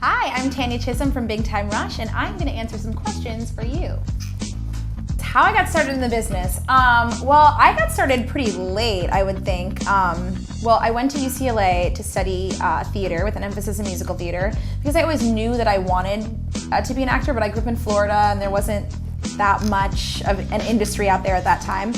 Hi, I'm Tanya Chisholm from Big Time Rush, and I'm going to answer some questions for you. How I got started in the business. Well, I got started pretty late, I would think. I went to UCLA to study theater with an emphasis in musical theater because I always knew that I wanted to be an actor, but I grew up in Florida and there wasn't that much of an industry out there at that time.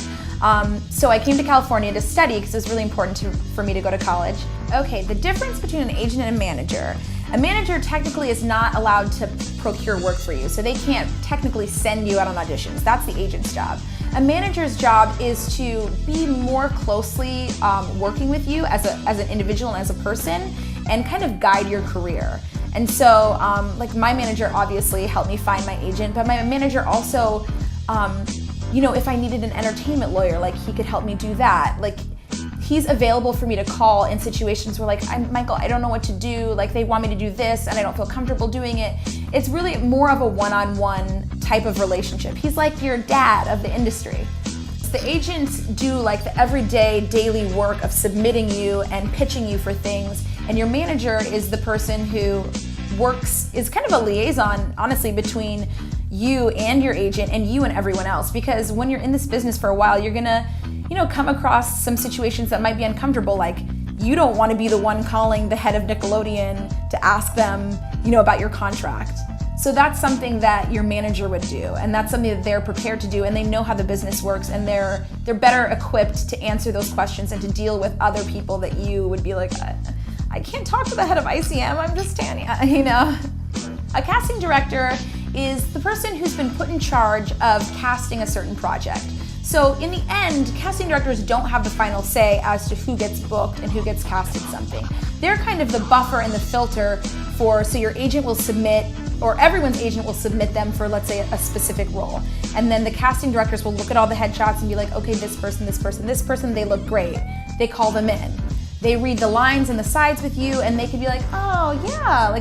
So I came to California to study because it was really important for me to go to college. Okay, the difference between an agent and a manager. A manager technically is not allowed to procure work for you, so they can't technically send you out on auditions. That's the agent's job. A manager's job is to be more closely working with you as an individual and as a person and kind of guide your career. And so, like my manager obviously helped me find my agent, but my manager also, if I needed an entertainment lawyer, like he could help me do that. Like he's available for me to call in situations where Michael, I don't know what to do. Like they want me to do this and I don't feel comfortable doing it. It's really more of a one-on-one type of relationship. He's like your dad of the industry. The agents do like the everyday, daily work of submitting you and pitching you for things. And your manager is the person who is kind of a liaison, honestly, between you and your agent and you and everyone else. Because when you're in this business for a while, you're gonna, come across some situations that might be uncomfortable. Like you don't want to be the one calling the head of Nickelodeon to ask them, about your contract. So that's something that your manager would do, and that's something that they're prepared to do, and they know how the business works, and they're better equipped to answer those questions and to deal with other people that you would be like, I can't talk to the head of ICM, I'm just Tanya, A casting director is the person who's been put in charge of casting a certain project. So in the end, casting directors don't have the final say as to who gets booked and who gets cast in something. They're kind of the buffer and the filter so your agent will submit, or everyone's agent will submit them for, let's say, a specific role. And then the casting directors will look at all the headshots and be like, okay, this person, they look great. They call them in. They read the lines and the sides with you, and they can be like, oh yeah,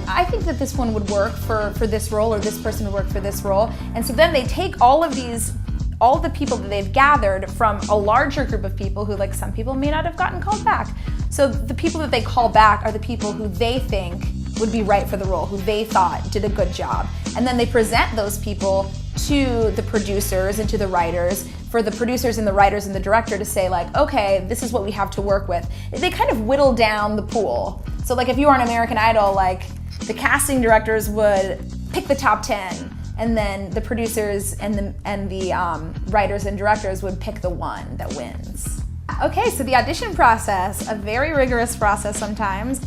I think that this one would work for this role, or this person would work for this role. And so then they take all the people that they've gathered from a larger group of people who, like, some people may not have gotten called back. So the people that they call back are the people who they think would be right for the role, who they thought did a good job. And then they present those people to the producers and to the writers, for the producers and the writers and the director to say, like, okay, this is what we have to work with. They kind of whittle down the pool. So like if you are an American Idol, like the casting directors would pick the top 10, and then the producers and the writers and directors would pick the one that wins. Okay, so the audition process, a very rigorous process sometimes.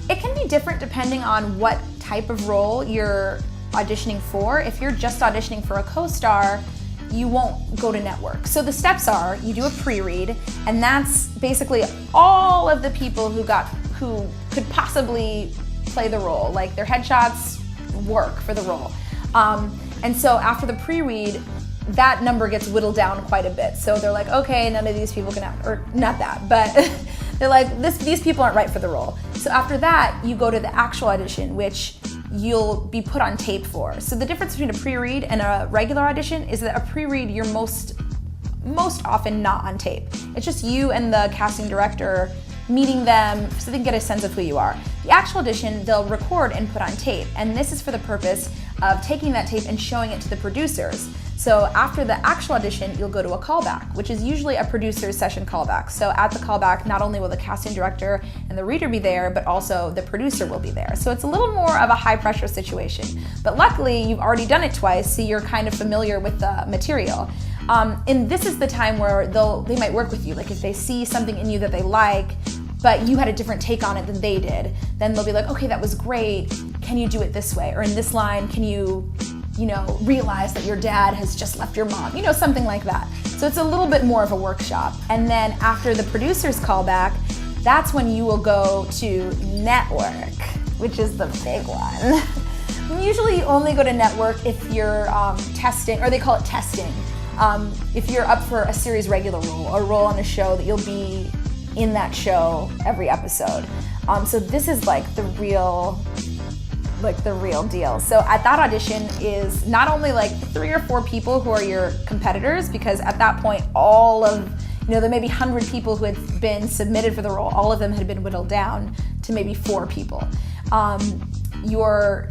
It can be different depending on what type of role you're auditioning for. If you're just auditioning for a co-star, you won't go to network. So the steps are, you do a pre-read, and that's basically all of the people who could possibly play the role, like their headshots work for the role. And so after the pre-read, that number gets whittled down quite a bit. So they're like, okay, none of these people can act, or not that, but they're like, these people aren't right for the role. So after that, you go to the actual audition, which you'll be put on tape for. So the difference between a pre-read and a regular audition is that a pre-read, you're most often not on tape. It's just you and the casting director meeting them so they can get a sense of who you are. The actual audition, they'll record and put on tape, and this is for the purpose of taking that tape and showing it to the producers. So after the actual audition, you'll go to a callback, which is usually a producer's session callback. So at the callback, not only will the casting director and the reader be there, but also the producer will be there. So it's a little more of a high pressure situation. But luckily, you've already done it twice, so you're kind of familiar with the material. And this is the time where they might work with you. Like if they see something in you that they like, but you had a different take on it than they did, then they'll be like, okay, that was great. Can you do it this way? Or in this line, can you realize that your dad has just left your mom? Something like that. So it's a little bit more of a workshop. And then after the producer's callback, that's when you will go to network, which is the big one. Usually you only go to network if you're testing, or they call it testing. If you're up for a series regular role, or a role on a show that you'll be in that show every episode. So this is like the real deal. So at that audition is not only like 3 or 4 people who are your competitors, because at that point all of, there may be 100 people who had been submitted for the role, all of them had been whittled down to maybe 4 people. Your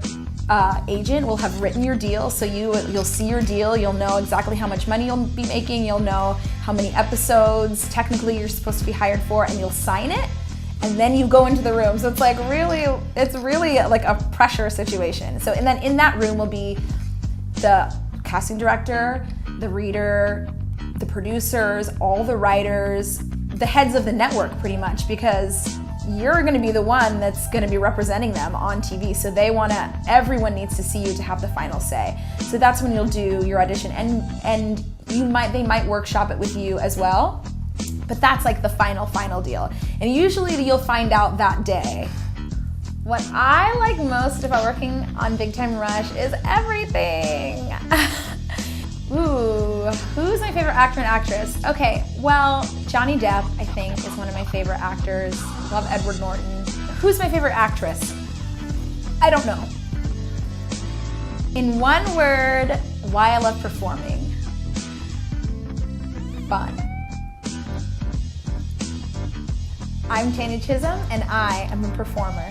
agent will have written your deal, so you'll see your deal, you'll know exactly how much money you'll be making, you'll know how many episodes technically you're supposed to be hired for, and you'll sign it, and then you go into the room. So it's really like a pressure situation. So, and then in that room will be the casting director, the reader, the producers, all the writers, the heads of the network pretty much, because you're going to be the one that's going to be representing them on TV. So everyone needs to see you to have the final say. So that's when you'll do your audition, and they might workshop it with you as well. But that's like the final deal. And usually you'll find out that day. What I like most about working on Big Time Rush is everything. Ooh, who's my favorite actor and actress? Okay, well, Johnny Depp, I think, is one of my favorite actors. Love Edward Norton. Who's my favorite actress? I don't know. In one word, why I love performing. Fun. I'm Tanya Chisholm, and I am a performer.